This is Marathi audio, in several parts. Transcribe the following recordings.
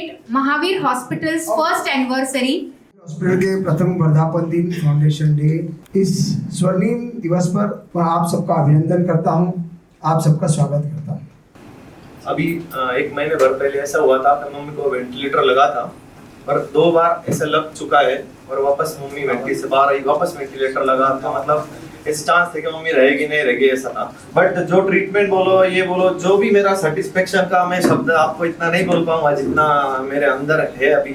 celebrate Mahavir Hospital's first anniversary. Hospital के प्रथम वर्धापन दिन फाउंडेशन डे, इस स्वर्णिम दिवस पर मैं आप सबका अभिनंदन करता हूं, आप सबका स्वागत करता हूं। अभी 1 महीने भर पहले ऐसा हुआ था कि मम्मी को वेंटिलेटर लगा था, पर 2 बार ऐसा लग चुका है और वापस मम्मी वेंटिलेटर से बाहर आई, वापस वेंटिलेटर लगा था। मतलब इस चांस थे कि मम्मी रहेगी नहीं रहेगी ऐसा था। बट जो ट्रीटमेंट बोलो ये बोलो, जो भी मेरा सेटिस्फेक्शन का मैं शब्द आपको इतना नहीं बोल पाऊंगा जितना मेरे अंदर है। अभी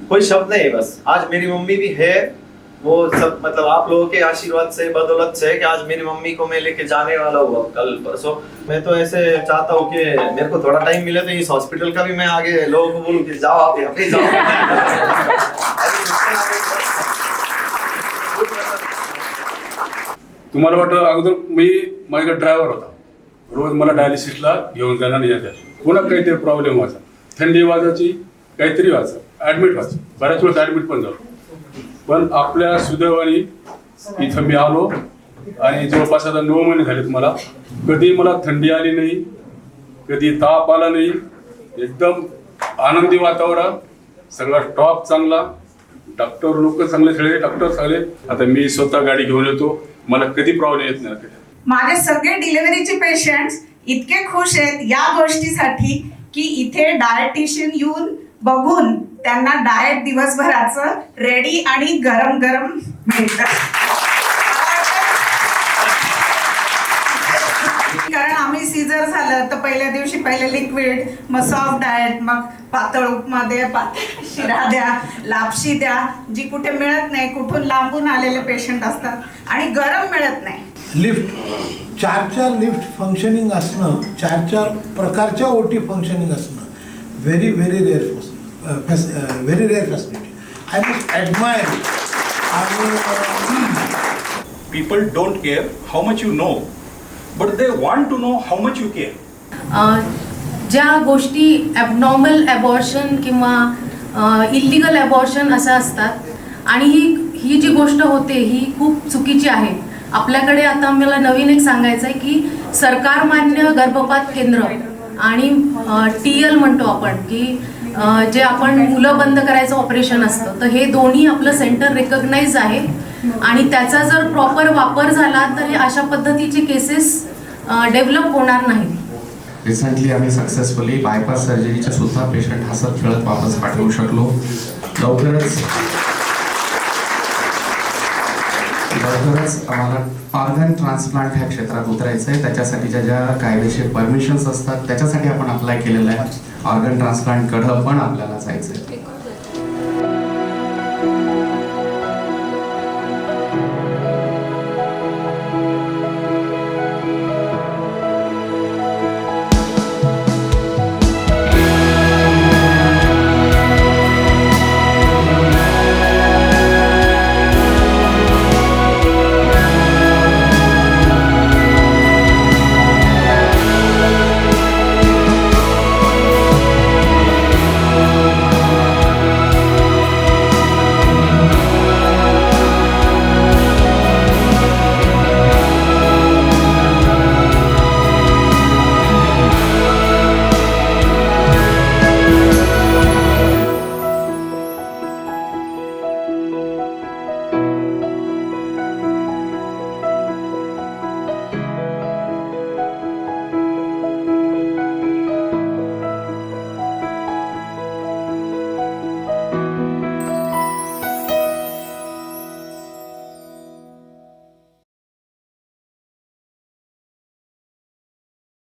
कोई शब्द नहीं है। बस आज मेरी मम्मी भी है, वो सब मतलब आप लोगों के आशीर्वाद से बदौलत से कि आज मेरी मम्मी को मैं लेके जाने वाला हूँ कल परसों। मैं तो ऐसे चाहता हूँ कि मेरे को थोड़ा टाइम मिले तो इस हॉस्पिटल का भी मैं आगे लोगों को बोलूँ कि जाओ आप यहाँ पे जाओ। तुम्हाला वाटतं अगोदर मी माझा ड्रायव्हर होता, रोज मला डायलिसिसला घेऊन जाणार यायचा, पुन्हा काहीतरी प्रॉब्लेम व्हायचा, थंडी वाजायची, काहीतरी व्हायचं, ॲडमिट व्हायचं, बऱ्याच वेळेस ॲडमिट पण झालो. पण आपल्या सुदैवाने इथं मी आलो आणि जवळपास आता 9 महिने झालेत. मला कधी मला थंडी आली नाही, कधी ताप आला नाही, एकदम आनंदी वातावरण, सगळा स्टॉप चांगला, डॉक्टर लोक चांगले, सगळे डॉक्टर चांगले. आता मी स्वतः गाडी घेऊन येतो, मला कधी प्रॉब्लेम येत नाही. माझे सगळे डिलिव्हरीचे पेशंट्स इतके खुश आहेत या गोष्टीसाठी की इथे डायटिशियन येऊन बघून त्यांना डाएट दिवसभराचं रेडी आणि गरम गरम मिळतं. कारण आम्ही सीझर झालं तर पहिल्या दिवशी पहिले लिक्विड, मग सॉफ्ट डाएट, मग पातळ उपमा द्या, पातळ शिरा द्या, लापशी द्या, जी कुठे मिळत नाही, कुठून लांबून आलेले पेशंट असतात आणि गरम मिळत नाही. लिफ्ट 4 लिफ्ट फंक्शनिंग असणं, 4 प्रकारच्या ओटी फंक्शनिंग असणं very rare facility. I must admire. People don't care how much you know, but they want to know how much you care. ज्या गोष्टी ॲबनॉर्मल ॲबॉर्शन किंवा इलिगल ॲबॉर्शन असं असतात आणि ही जी गोष्ट होते ही खूप चुकीची आहे. आपल्याकडे आता मला नवीन एक सांगायचं आहे की सरकारमान्य गर्भपात केंद्र आणि TL म्हणतो आपण की जे आपण मुलं बंद करायचं ऑपरेशन असतं, तर हे दोन्ही आपलं सेंटर रिकग्नाइज आहे आणि त्याचा जर प्रॉपर वापर झाला तर अशा पद्धतीचे केसेस डेव्हलप होणार नाहीत. रिसेंटली आम्ही सक्सेसफुली बायपास सर्जरीचे सुद्धा पेशंट हसत खेळत वापस पाठवू शकलो. लवकरच आम्हाला ऑर्गन ट्रान्सप्लांट ह्या क्षेत्रात उतरायचं आहे. त्याच्यासाठीच्या ज्या कायदेशीर परमिशन्स असतात त्याच्यासाठी आपण अप्लाय केलेलं आहे. ऑर्गन ट्रान्सप्लांटकडं पण आपल्याला जायचं आहे.